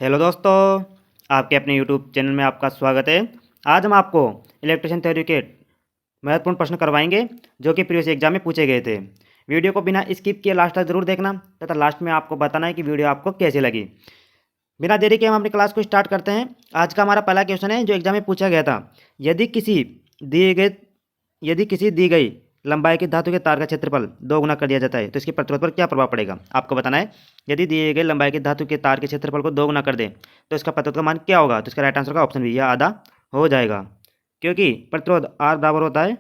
Hello दोस्तों, आपके अपने यूट्यूब चैनल में आपका स्वागत है। आज हम आपको इलेक्ट्रिशियन थ्योरी के महत्वपूर्ण प्रश्न करवाएंगे जो कि प्रीवियस एग्जाम में पूछे गए थे। वीडियो को बिना स्किप किए लास्ट तक जरूर देखना तथा लास्ट में आपको बताना है कि वीडियो आपको कैसी लगी। बिना देरी के हम अपनी क्लास को स्टार्ट करते हैं। आज का हमारा पहला क्वेश्चन है जो एग्जाम में पूछा गया था। यदि किसी दिए गए यदि किसी दी गई लंबाई की धातु के तार का क्षेत्रफल 2 गुना कर दिया जाता है तो इसके प्रतिरोध पर क्या प्रभाव पड़ेगा, आपको बताना है। यदि दिए गए लंबाई की धातु के तार के क्षेत्रफल को 2 गुना कर दें तो इसका प्रतिरोध का मान क्या होगा, तो इसका राइट आंसर का ऑप्शन बी, यह आधा हो जाएगा। क्योंकि प्रतिरोध आर बराबर होता है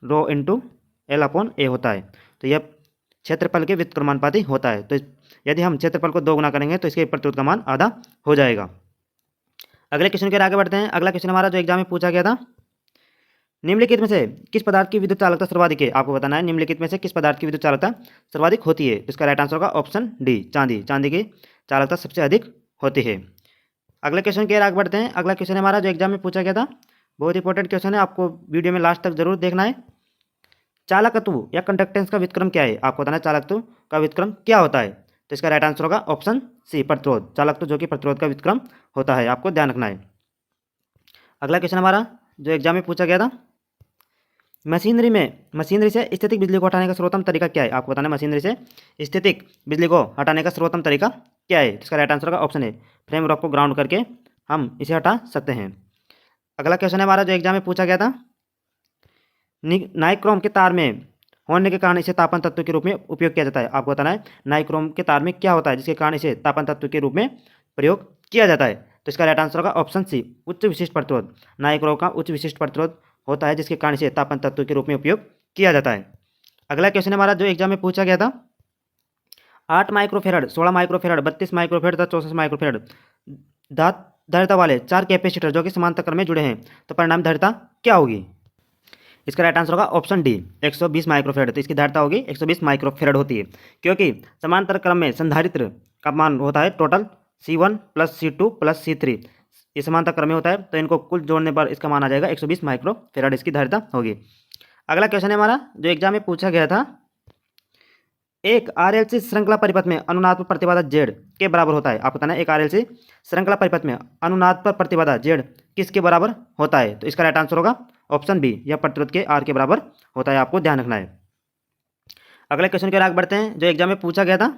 रो इंटू एल अपॉन ए होता है, तो यह क्षेत्रफल के व्युत्क्रमानुपाती होता है। तो यदि हम क्षेत्रफल को 2 गुना करेंगे तो इसके प्रतिरोध का मान आधा हो जाएगा। अगले क्वेश्चन के आगे बढ़ते हैं। अगला क्वेश्चन हमारा जो एग्जाम में पूछा गया था, निम्नलिखित में से किस पदार्थ की विद्युत चालकता सर्वाधिक है, आपको बताना है। निम्नलिखित में से किस पदार्थ की विद्युत चालकता सर्वाधिक होती है, तो इसका राइट आंसर होगा ऑप्शन डी, चांदी। चांदी की चालकता सबसे अधिक होती है। अगले क्वेश्चन के आगे बढ़ते हैं। अगला क्वेश्चन हमारा जो एग्जाम में पूछा गया था, बहुत इंपॉर्टेंट क्वेश्चन है, आपको वीडियो में लास्ट तक जरूर देखना है। चालकत्व या कंडक्टेंस का व्युत्क्रम क्या है, आपको बताना है चालकत्व का व्युत्क्रम क्या होता है, तो इसका राइट आंसर होगा ऑप्शन सी, प्रतिरोध। चालकत्व जो कि प्रतिरोध का व्युत्क्रम होता है, आपको ध्यान रखना है। अगला क्वेश्चन हमारा जो एग्जाम में पूछा गया था, मशीनरी से स्टैटिक बिजली को हटाने का सर्वोत्तम तरीका क्या है, आपको बताना है। मशीनरी से स्टैटिक बिजली को हटाने का सर्वोत्तम तरीका क्या है, इसका राइट आंसर का ऑप्शन है फ्रेम रॉड को ग्राउंड करके हम इसे हटा सकते हैं। अगला क्वेश्चन है हमारा जो एग्जाम में पूछा गया था, नाइक्रोम के तार में होने के कारण इसे तापन तत्व के रूप में उपयोग किया जाता है, आपको बताना है नाइक्रोम के तार में क्या होता है जिसके कारण इसे तापन तत्व के रूप में प्रयोग किया जाता है, तो इसका राइट आंसर होगा ऑप्शन सी, उच्च विशिष्ट प्रतिरोध। नाइक्रोम का उच्च विशिष्ट प्रतिरोध होता है जिसके कारण इसे तापन तत्व के रूप में उपयोग किया जाता है। अगला क्वेश्चन हमारा जो एग्जाम में पूछा गया था, 8 माइक्रोफेरड, 16 माइक्रोफेरड, 32 माइक्रोफेरड तथा 64 माइक्रोफेरड धारिता वाले 4 कैपेसिटर जो कि समांतर क्रम में जुड़े हैं, तो परिणाम धारिता क्या होगी, इसका राइट आंसर होगा ऑप्शन डी, 120 माइक्रोफेरड। तो इसकी धारिता होगी 120 माइक्रोफेरड होती है, क्योंकि समांतर क्रम में संधारित्र का मान होता है total C1 plus C2 plus C3, ये समांतर क्रम में होता है, तो इनको कुल जोड़ने पर इसका मान आ जाएगा 120 माइक्रोफेरड इसकी धारिता होगी। अगला क्वेश्चन है हमारा जो एग्जाम में पूछा गया था, एक RLC श्रृंखला परिपथ में अनुनाद प्रतिबाधा Z के बराबर होता है, आपको बताना है एक RLC श्रृंखला परिपथ में अनुनाद पर प्रतिबाधा Z किसके बराबर होता है, तो इसका राइट आंसर होगा ऑप्शन बी, यह प्रतिरोध के R के बराबर होता है, आपको ध्यान रखना है। अगले क्वेश्चन की ओर आगे बढ़ते हैं जो एग्जाम में पूछा गया था,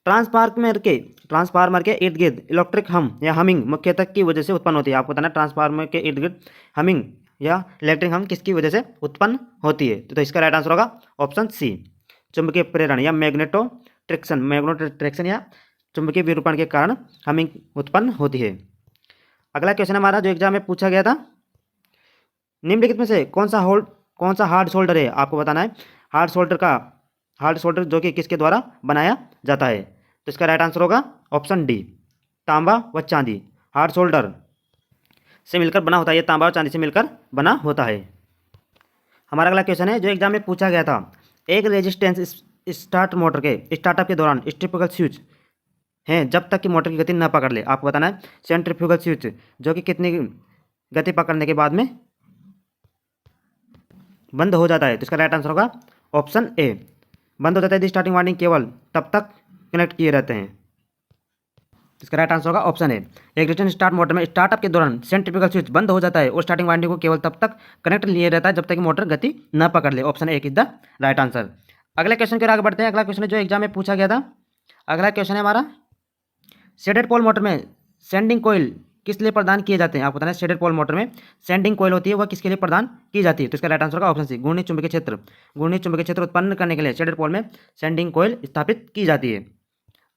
ट्रांसफार्मर के इर्द गिर्द इलेक्ट्रिक हम या हमिंग मुख्यतः की वजह से उत्पन्न होती है, आपको बताना ट्रांसफार्मर के इर्द गिर्द हमिंग या इलेक्ट्रिक हम किसकी वजह से उत्पन्न होती है, तो इसका राइट आंसर होगा ऑप्शन सी, चुंबकीय प्रेरण या मैग्नेटोट्रैक्शन या चुंबकीय विरूपण के कारण हमिंग उत्पन्न होती है। अगला क्वेश्चन हमारा जो एग्जाम में पूछा गया था, निम्नलिखित में से कौन सा हार्ड सोल्डर है, आपको बताना है हार्ड सोल्डर जो कि किसके द्वारा बनाया जाता है, तो इसका राइट आंसर होगा ऑप्शन डी, तांबा व चांदी हार्ड सोल्डर से मिलकर बना होता है, ये तांबा और चांदी से मिलकर बना होता है। हमारा अगला क्वेश्चन है जो एग्जाम में पूछा गया था, एक रेजिस्टेंस स्टार्ट मोटर के स्टार्टअप के दौरान सेंट्रीफ्यूगल स्विच हैं जब तक कि मोटर की गति न पकड़ ले, आपको बताना है सेंट्रीफ्यूगल स्विच जो कि कितनी गति पकड़ने के बाद में बंद हो जाता है, तो इसका राइट आंसर होगा ऑप्शन ए, बंद हो जाता है यदि स्टार्टिंग वाइंडिंग केवल तब तक कनेक्ट किए रहते हैं, इसका राइट आंसर होगा ऑप्शन ए। एक रेजिस्टेंस स्टार्ट मोटर में स्टार्टअप के दौरान सेंट्रीफ्यूगल स्विच बंद हो जाता है और स्टार्टिंग वाइंडिंग को केवल तब तक कनेक्ट लिए रहता है जब तक कि मोटर गति न पकड़ ले, option A is the right answer. अगले क्वेश्चन के आगे बढ़ते हैं। अगला क्वेश्चन जो एग्जाम में पूछा गया था, अगला क्वेश्चन है हमारा, शेडेड पोल मोटर में सेंडिंग कोयल किस लिए प्रदान किए जाते हैं, आपको बताना है शेडेड पोल मोटर में सेंडिंग कोयल होती है वह किसके लिए प्रदान की जाती है, तो इसका राइट आंसर का ऑप्शन सी, घूर्णी चुंबकीय क्षेत्र उत्पन्न करने के लिए शेडेड पोल में सेंडिंग कोयल स्थापित की जाती है।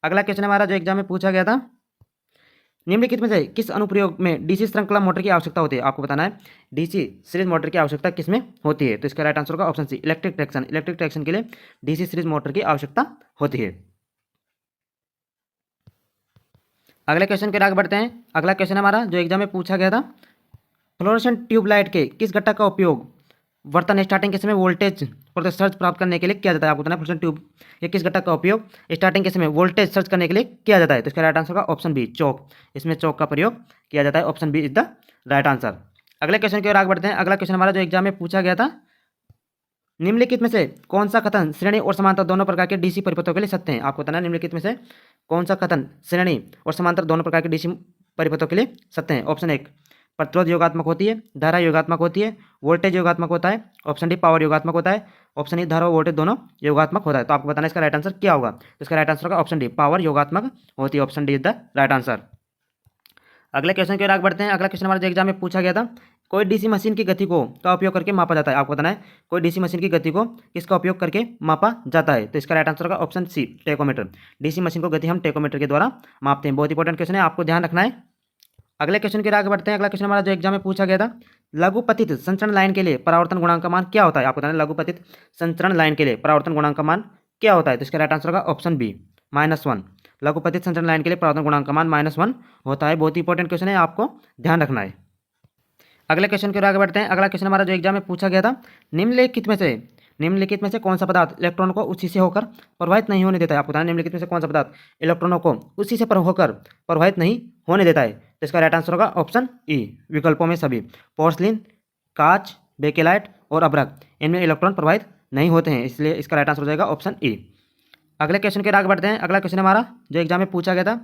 अगला क्वेश्चन हमारा जो एग्जाम में पूछा गया था, निम्नलिखित में से किस अनुप्रयोग में डीसी श्रृंखला मोटर की आवश्यकता होती है, आपको बताना है डीसी सीरीज मोटर की आवश्यकता किसमें होती है, तो इसका राइट आंसर का ऑप्शन सी, इलेक्ट्रिक ट्रैक्शन के लिए डीसी सीरीज मोटर की आवश्यकता होती है। अगले क्वेश्चन के आगे बढ़ते हैं। अगला क्वेश्चन हमारा जो एग्जाम में पूछा गया था, फ्लोरोसेंट ट्यूबलाइट के किस घटक का उपयोग बर्तन स्टार्टिंग के समय वोल्टेज और सर्च प्राप्त करने के लिए किया जाता है, आपको बताना है फ्लोरोसेंट ट्यूब ये किस घटक का उपयोग स्टार्टिंग के समय वोल्टेज सर्च करने के लिए किया जाता है, तो इसका राइट आंसर का ऑप्शन बी, चौक। इसमें चौक का प्रयोग किया जाता है, option B is the right answer. अगले क्वेश्चन की ओर आगे बढ़ते हैं। अगला क्वेश्चन हमारा जो एग्जाम में पूछा गया था, निम्नलिखित में से कौन सा कथन श्रेणी और समांतर दोनों प्रकार के डीसी परिपथों के लिए सत्य है? आपको बताना है निम्नलिखित में से कौन सा कथन श्रेणी और समांतर दोनों प्रकार के डीसी परिपथों के लिए सत्य है? ऑप्शन 1 प्रतिरोध योगात्मक होती है, धारा योगात्मक होती है, वोल्टेज योगात्मक होता है। ऑप्शन डी पावर योगात्मक होता है। ऑप्शन ई धारा और वोल्टेज दोनों योगात्मक होता है। तो आपको बताना है इसका राइट आंसर क्या होगा। तो इसका राइट आंसर होगा ऑप्शन डी पावर योगात्मक होती है। Option D is the right answer. अगले क्वेश्चन की ओर आगे बढ़ते हैं। अगला क्वेश्चन हमारे जो एग्जाम में पूछा गया था, कोई डीसी मशीन की गति को का उपयोग करके मापा जाता है? आपको बताना है कोई डीसी मशीन की गति को किसका उपयोग करके मापा जाता है? तो इसका राइट आंसर होगा option C tachometer. DC machine को गति हम टेकोमीटर के द्वारा मापते हैं। बहुत इंपॉर्टेंट क्वेश्चन है, आपको ध्यान रखना है। अगले क्वेश्चन की ओर आगे बढ़ते हैं। अगला क्वेश्चन हमारा जो एग्जाम में पूछा गया था, लघुपतित संचरण लाइन के लिए परावर्तन गुणांक का मान क्या होता है? आपको बताना है लघुपतित संचरण लाइन के लिए परावर्तन गुणांक का मान क्या होता है? तो इसका राइट आंसर होगा ऑप्शन बी -1। लघुपतित संचरण लाइन के लिए परावर्तन गुणांक का मान -1 होता है। बहुत ही इंपॉर्टेंट क्वेश्चन है, आपको ध्यान रखना है। अगले क्वेश्चन की ओर आगे बढ़ते हैं। अगला क्वेश्चन हमारा जो एग्जाम में पूछा गया था, निम्नलिखित में से कौन सा पदार्थ इलेक्ट्रॉनों को उसी से होकर प्रवाहित नहीं होने देता है? आपको बताना है निम्नलिखित में से कौन सा पदार्थ इलेक्ट्रॉनों को उसी से होकर प्रवाहित नहीं होने देता है? तो इसका राइट आंसर होगा ऑप्शन ई विकल्पों में सभी। पोर्सलिन, कांच, बेकेलाइट और अभ्रक, इनमें इलेक्ट्रॉन प्रवाहित नहीं होते हैं, इसलिए इसका राइट आंसर हो जाएगा ऑप्शन ई। अगले क्वेश्चन के आगे बढ़ते हैं। अगला क्वेश्चन हमारा जो एग्जाम में पूछा गया था,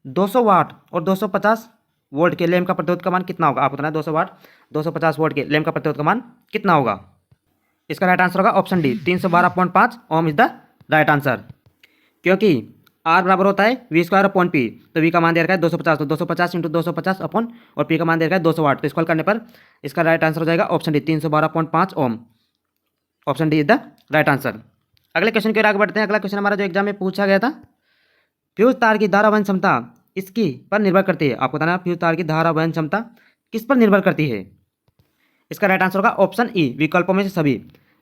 200 वाट और 250 वोल्ट के लैंप का प्रतिरोध का मान कितना होगा? आपको बताना है 200 वाट 250 वोल्ट के लैंप का प्रतिरोध का मान कितना होगा? इसका राइट आंसर होगा option D 312.5 ohm is the right answer. क्योंकि आर बराबर होता है वी स्क्वायर अपॉन पी, तो वी का मान दे रखा है 250, तो 250 इंटू 250 अपॉन और पी का मान दे रखा है 200 वाट, तो इसको हल करने पर इसका राइट आंसर हो जाएगा option D 312.5 ohm. Option D is the right answer. अगले क्वेश्चन की ओर आगे बढ़ते हैं। अगला क्वेश्चन हमारा जो एग्जाम में पूछा गया था, फ्यूज तार की धारा वहन क्षमता इसकी पर निर्भर करती है? आपको बताना है फ्यूज तार की धारा वहन क्षमता किस पर निर्भर करती है? इसका राइट आंसर होगा ऑप्शन ई विकल्पों में से सभी।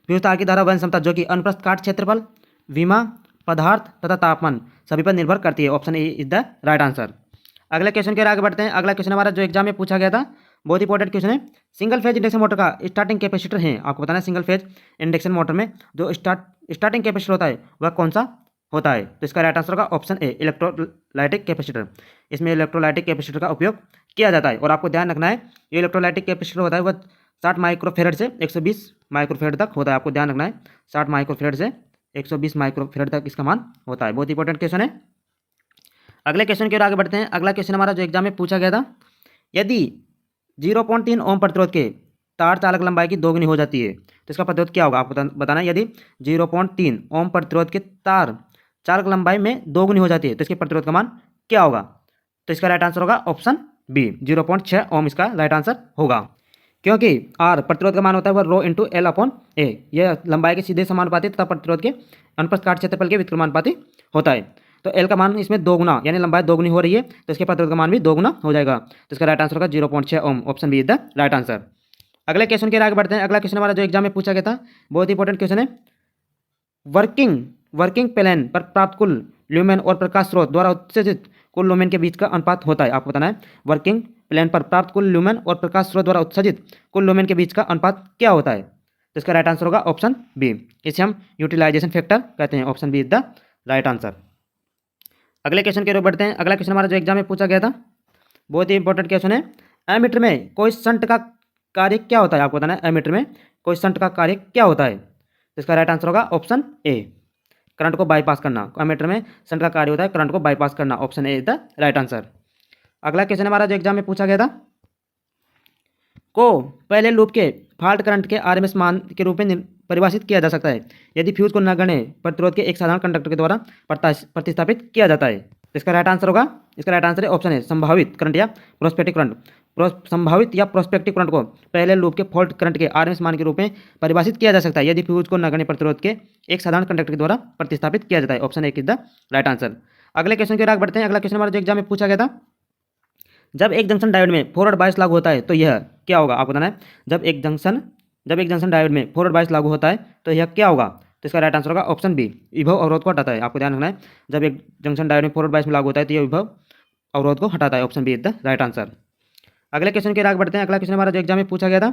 फ्यूज तार की धारा वहन क्षमता जो कि अनुप्रस्थ काट क्षेत्रफल, विमा, पदार्थ तथा तापमान सभी पर निर्भर करती है। Option A is the right answer. अगले क्वेश्चन के आगे बढ़ते हैं। अगला क्वेश्चन हमारा जो एग्जाम में पूछा गया था, बहुत इंपॉर्टेंट क्वेश्चन है। सिंगल फेज इंडक्शन मोटर का स्टार्टिंग कैपेसिटर है? आपको बताना है सिंगल फेज इंडक्शन मोटर में जो स्टार्टिंग कैपेसिटर होता है वह कौन सा होता है? तो इसका राइट आंसर होगा ऑप्शन ए इलेक्ट्रोलाइटिक कैपेसिटर। इसमें इलेक्ट्रोलाइटिक कैपेसिटर का उपयोग किया जाता है। और आपको ध्यान रखना है ये इलेक्ट्रोलाइटिक कैपेसिटर होता है वह 60 माइक्रोफेरेड से 120 माइक्रोफेरेड तक होता है। आपको ध्यान रखना है 60 माइक्रोफेरेड से 120 माइक्रोफेरेड तक इसका मान होता है। बहुत इंपॉर्टेंट क्वेश्चन है। अगले क्वेश्चन की ओर आगे बढ़ते हैं। अगला क्वेश्चन हमारा जो एग्जाम में पूछा गया था, यदि 0.3 ओम प्रतिरोध के तार चालक लंबाई की दोगुनी हो जाती है तो इसका प्रतिरोध क्या होगा? आपको बताना है यदि 0.3 ओम प्रतिरोध के तार चालक लंबाई में दोगुनी हो जाती है तो इसके प्रतिरोध का मान क्या होगा? तो इसका राइट आंसर होगा ऑप्शन बी 0.6 ओम इसका राइट आंसर होगा। क्योंकि आर प्रतिरोध का मान होता है वह रो इंटू एल अपॉन ए, यह लंबाई के सीधे समानुपाती तथा प्रतिरोध के अनुप्रस्थ काट क्षेत्रफल के व्युत्क्रमानुपाती होता है। तो एल का मान इसमें दोगुना यानी लंबाई दोगुनी हो रही है तो इसके प्रतिरोध का मान भी दोगुना हो जाएगा। तो इसका राइट आंसर होगा 0.6 ohm. Option B is the right answer. अगले क्वेश्चन के आगे बढ़ते हैं। अगला क्वेश्चन हमारा जो एग्जाम में पूछा गया था, बहुत इंपॉर्टेंट क्वेश्चन है। वर्किंग प्लेन पर प्राप्त कुल ल्यूमेन और प्रकाश स्रोत द्वारा उत्सर्जित कुल लुमेन के बीच का अनुपात होता है। आपको बताना है वर्किंग प्लेन पर प्राप्त कुल ल्यूमेन और प्रकाश स्रोत द्वारा उत्सर्जित कुल लुमेन के बीच का अनुपात क्या होता है? तो इसका राइट आंसर होगा ऑप्शन बी, इसे हम यूटिलाइजेशन फैक्टर कहते हैं। Option B is the right answer. अगले क्वेश्चन की ओर बढ़ते हैं। अगला क्वेश्चन हमारा जो एग्जाम में पूछा गया था, बहुत ही इंपॉर्टेंट क्वेश्चन है। एमीटर में कोई शंट का कार्य क्या होता है? आपको बताना है एमीटर में कोई शंट का कार्य क्या होता है? तो इसका राइट आंसर होगा ऑप्शन ए करंट को बाईपास करना। एमीटर में शंट का कार्य होता है करंट को बाईपास करना। Option A is the right answer. अगला क्वेश्चन हमारा जो एग्जाम में पूछा गया था, को पहले लूप के फॉल्ट करंट के आरएमएस मान के रूप में परिभाषित किया जा सकता है यदि फ्यूज को नगण्य प्रतिरोध के एक साधारण कंडक्टर के द्वारा प्रतिस्थापित किया जाता है। तो इसका राइट आंसर होगा, इसका राइट आंसर है ऑप्शन है संभावित करंट या प्रोस्पेक्टिव करंट। संभावित या प्रोस्पेक्टिव करंट को पहले लूप के फॉल्ट करंट के आरएमएस मान के रूप में परिभाषित किया जा सकता है यदि फ्यूज को नगण्य प्रतिरोध के एक साधारण कंडक्टर के द्वारा प्रतिस्थापित किया जाता है। Option A is the right answer. अगले क्वेश्चन की ओर आगे बढ़ते हैं। अगला क्वेश्चन हमारे जो एग्जाम में पूछा गया था, जब एक जंक्शन डायोड में फॉरवर्ड बायस लागू होता है तो यह क्या होगा? आपको बताना है जब एक जंक्शन डायोड में फॉरवर्ड बायस लागू होता है तो यह क्या होगा? तो इसका राइट आंसर होगा ऑप्शन बी विभव अवरोध को हटाता है। आपको ध्यान रखना है जब एक जंक्शन डायोड में फॉरवर्ड बायस में लागू होता है तो यह विभव अवरोध को हटाता है। Option B is the right answer. अगले क्वेश्चन के आगे बढ़ते हैं। अगला क्वेश्चन हमारा जो एग्जाम में पूछा गया था,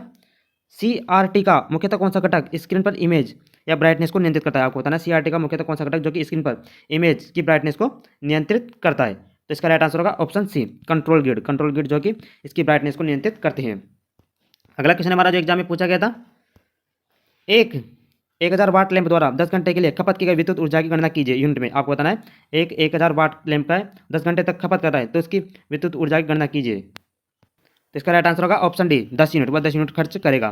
CRT का मुख्यतः कौन सा घटक स्क्रीन पर इमेज या ब्राइटनेस को नियंत्रित करता है? आपको बताना है CRT का मुख्यतः कौन सा घटक जो कि स्क्रीन पर इमेज की ब्राइटनेस को नियंत्रित करता है? तो इसका राइट आंसर होगा ऑप्शन सी कंट्रोल ग्रिड जो कि इसकी ब्राइटनेस को नियंत्रित करते हैं। अगला क्वेश्चन हमारा जो एग्जाम में पूछा गया था, एक 1000 वाट लैंप द्वारा 10 घंटे के लिए खपत की गई विद्युत ऊर्जा की गणना कीजिए। यूनिट में आपको बताना है। एक 1000 वाट लैंप का है, 10 घंटे तक खपत कर रहा है, तो इसकी विद्युत ऊर्जा की गणना कीजिए। तो इसका राइट आंसर होगा ऑप्शन डी, 10 यूनिट। वह 10 यूनिट खर्च करेगा,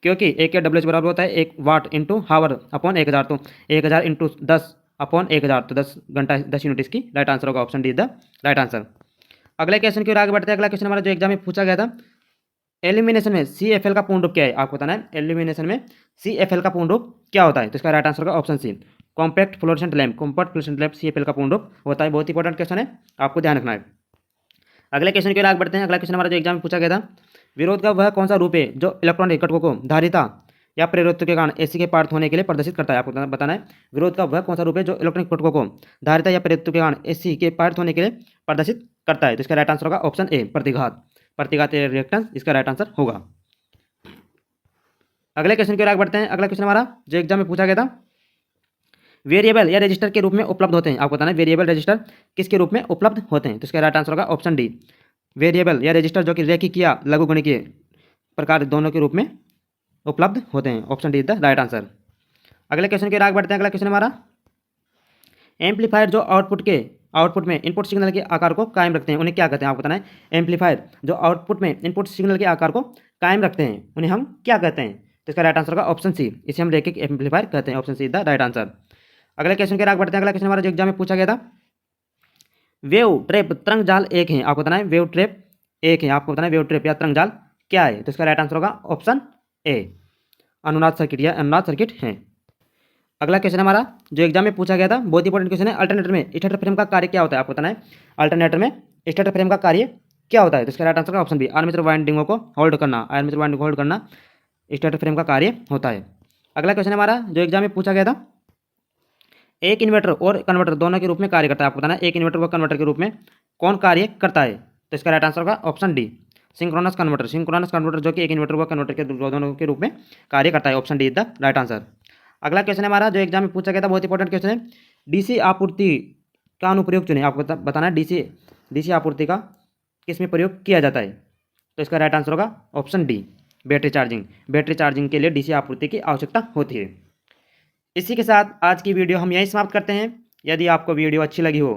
क्योंकि एक के डब्ल्यू बराबर होता है 1 वाट इंटू हावर अपॉन 1000। तो 1000 इंटू 10 अपॉन 1000, तो 10 घंटा 10 यूनिट। इसकी राइट आंसर होगा option D the right answer. अगले क्वेश्चन की ओर आगे बढ़ते हैं। अगला क्वेश्चन हमारा जो एग्जाम में पूछा गया था, एल्यूमिनेशन में CFL का पूर्ण रूप क्या है? आपको बताना है एल्यूमिनेशन में CFL का पूर्ण रूप क्या होता है। तो इसका राइट आंसर होगा option C, compact fluorescent lamp. Compact fluorescent lamp CFL का पूर्ण रूप होता है। बहुत इंपॉर्टेंट क्वेश्चन है, आपको ध्यान रखना है। अगले क्वेश्चन की ओर आगे बढ़ते हैं। अगला क्वेश्चन हमारा जो एग्जाम में पूछा गया था, विरोध का वह कौन सा रूप है जो इलेक्ट्रॉनिक घटकों को धारिता या प्रेरित्र के कारण AC के पारित होने के लिए प्रदर्शित करता है? आपको बताना है विरोध का वह कौन सा रूप है जो इलेक्ट्रॉनिक घटकों को धारिता या प्रेरित्र के कारण AC के पारित होने के लिए प्रदर्शित करता है। तो इसका राइट आंसर होगा ऑप्शन ए, प्रतिघात। प्रतिघात रिएक्टेंस इसका राइट आंसर होगा। अगले क्वेश्चन की ओर आगे बढ़ते हैं। अगला क्वेश्चन हमारा जो एग्जाम में पूछा गया था, वेरिएबल या रजिस्टर के रूप में उपलब्ध होते हैं। आपको बताना है वेरिएबल रजिस्टर किसके रूप में उपलब्ध होते हैं। तो इसका राइट आंसर होगा ऑप्शन डी, वेरिएबल या रजिस्टर जो कि रैखिक या लघुगणकीय प्रकार दोनों के रूप में उपलब्ध होते हैं। Option D is the right answer. अगले क्वेश्चन के आगे बढ़ते हैं। अगला क्वेश्चन हमारा, एम्पलीफायर जो आउटपुट में इनपुट सिग्नल के आकार को कायम रखते हैं उन्हें क्या कहते हैं? आपको बताना है एम्पलीफायर जो आउटपुट में इनपुट सिग्नल के आकार को कायम रखते हैं उन्हें हम क्या कहते हैं? तो इसका राइट आंसर होगा ऑप्शन सी, इसे हम रैखिक एम्पलीफायर कहते हैं। Option C is the right answer. अगले क्वेश्चन के आगे बढ़ते हैं। अगला क्वेश्चन हमारा जो एग्जाम में पूछा गया था, वेव ट्रैप तरंग जाल एक है। आपको बताना है वेव ट्रैप एक है। आपको बताना है वेव ट्रैप या तरंग जाल क्या है? तो इसका राइट आंसर होगा ऑप्शन ए, अनुनाद सर्किट या अनुनाद सर्किट है। अगला क्वेश्चन हमारा जो एग्जाम में पूछा गया था, बहुत इंपॉर्टेंट क्वेश्चन है, अल्टरनेटर में स्टेटर फ्रेम का कार्य क्या होता है? आपको बताना है अल्टरनेटर में स्टेटर फ्रेम का कार्य क्या होता है? तो इसका राइट आंसर होगा ऑप्शन बी, आर्मेचर वाइंडिंगों को होल्ड करना। आर्मेचर वाइंडिंग को होल्ड करना स्टेटर फ्रेम का कार्य होता है। अगला क्वेश्चन हमारा जो एग्जाम में पूछा गया था, एक इन्वर्टर और कन्वर्टर दोनों के रूप में कार्य करता है। आपको बताना है एक इन्वर्टर व कन्वर्टर के रूप में कौन कार्य करता है? तो इसका राइट आंसर होगा option D, synchronous converter. Synchronous converter जो कि एक इन्वर्टर व कन्वर्टर के दोनों के रूप में कार्य करता है। Option D is the right answer. अगला क्वेश्चन हमारा जो एग्जाम में पूछा गया था, बहुत इंपॉर्टेंट क्वेश्चन है, DC आपूर्ति का अनुप्रयोग चुने। आपको बताना है DC आपूर्ति का किस में प्रयोग किया जाता है? तो इसका राइट आंसर होगा option D, battery charging. Battery charging के लिए DC आपूर्ति की आवश्यकता होती है। इसी के साथ आज की वीडियो हम यहीं समाप्त करते हैं। यदि आपको वीडियो अच्छी लगी हो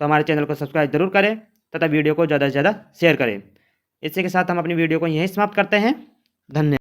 तो हमारे चैनल को सब्सक्राइब जरूर करें तथा वीडियो को ज़्यादा से ज़्यादा शेयर करें। इसी के साथ हम अपनी वीडियो को यहीं समाप्त करते हैं। धन्यवाद।